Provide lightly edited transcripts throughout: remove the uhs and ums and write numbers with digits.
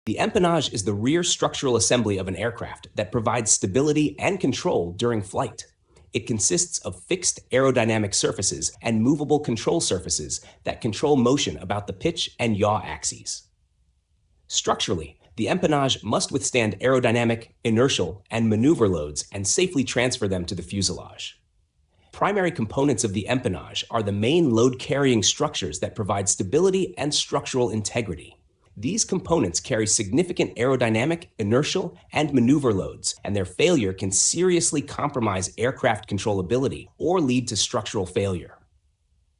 The empennage is the rear structural assembly of an aircraft that provides stability and control during flight. It consists of fixed aerodynamic surfaces and movable control surfaces that control motion about the pitch and yaw axes. Structurally, the empennage must withstand aerodynamic, inertial, and maneuver loads and safely transfer them to the fuselage. Primary components of the empennage are the main load-carrying structures that provide stability and structural integrity. These components carry significant aerodynamic, inertial, and maneuver loads, and their failure can seriously compromise aircraft controllability or lead to structural failure.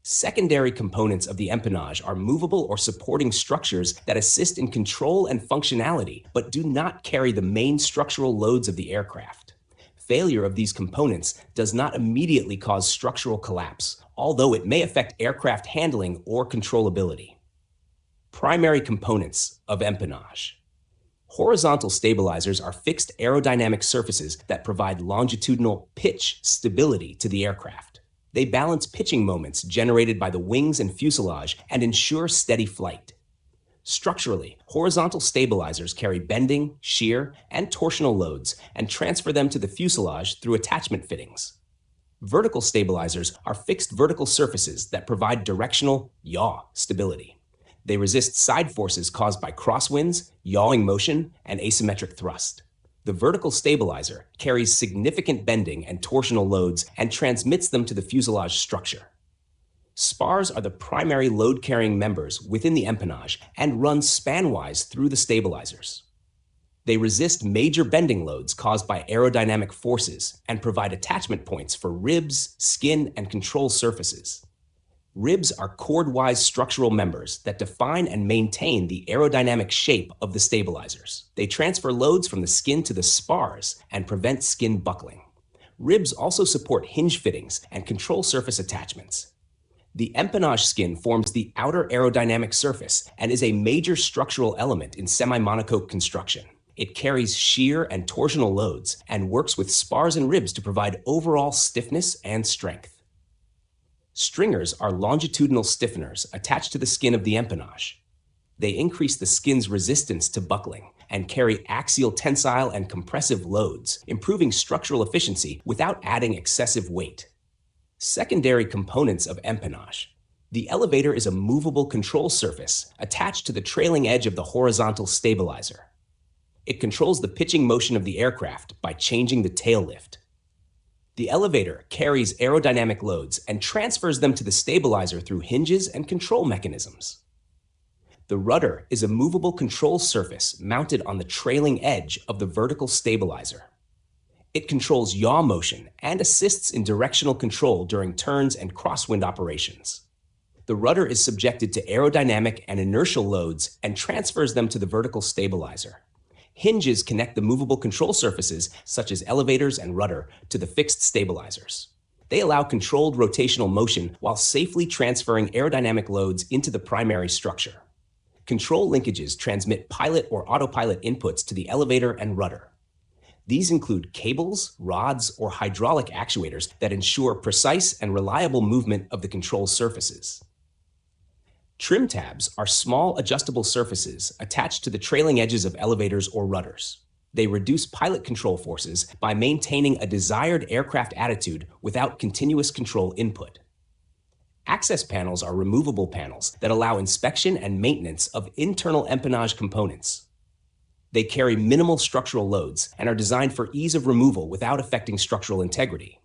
Secondary components of the empennage are movable or supporting structures that assist in control and functionality, but do not carry the main structural loads of the aircraft. Failure of these components does not immediately cause structural collapse, although it may affect aircraft handling or controllability. Primary components of empennage. Horizontal stabilizers are fixed aerodynamic surfaces that provide longitudinal pitch stability to the aircraft. They balance pitching moments generated by the wings and fuselage and ensure steady flight. Structurally, horizontal stabilizers carry bending, shear, and torsional loads and transfer them to the fuselage through attachment fittings. Vertical stabilizers are fixed vertical surfaces that provide directional, yaw stability. They resist side forces caused by crosswinds, yawing motion, and asymmetric thrust. The vertical stabilizer carries significant bending and torsional loads and transmits them to the fuselage structure. Spars are the primary load-carrying members within the empennage and run span-wise through the stabilizers. They resist major bending loads caused by aerodynamic forces and provide attachment points for ribs, skin, and control surfaces. Ribs are chord-wise structural members that define and maintain the aerodynamic shape of the stabilizers. They transfer loads from the skin to the spars and prevent skin buckling. Ribs also support hinge fittings and control surface attachments. The empennage skin forms the outer aerodynamic surface and is a major structural element in semi-monocoque construction. It carries shear and torsional loads and works with spars and ribs to provide overall stiffness and strength. Stringers are longitudinal stiffeners attached to the skin of the empennage. They increase the skin's resistance to buckling and carry axial tensile and compressive loads, improving structural efficiency without adding excessive weight. Secondary components of empennage. The elevator is a movable control surface attached to the trailing edge of the horizontal stabilizer. It controls the pitching motion of the aircraft by changing the tail lift. The elevator carries aerodynamic loads and transfers them to the stabilizer through hinges and control mechanisms. The rudder is a movable control surface mounted on the trailing edge of the vertical stabilizer. It controls yaw motion and assists in directional control during turns and crosswind operations. The rudder is subjected to aerodynamic and inertial loads and transfers them to the vertical stabilizer. Hinges connect the movable control surfaces, such as elevators and rudder, to the fixed stabilizers. They allow controlled rotational motion while safely transferring aerodynamic loads into the primary structure. Control linkages transmit pilot or autopilot inputs to the elevator and rudder. These include cables, rods, or hydraulic actuators that ensure precise and reliable movement of the control surfaces. Trim tabs are small adjustable surfaces attached to the trailing edges of elevators or rudders. They reduce pilot control forces by maintaining a desired aircraft attitude without continuous control input. Access panels are removable panels that allow inspection and maintenance of internal empennage components. They carry minimal structural loads and are designed for ease of removal without affecting structural integrity.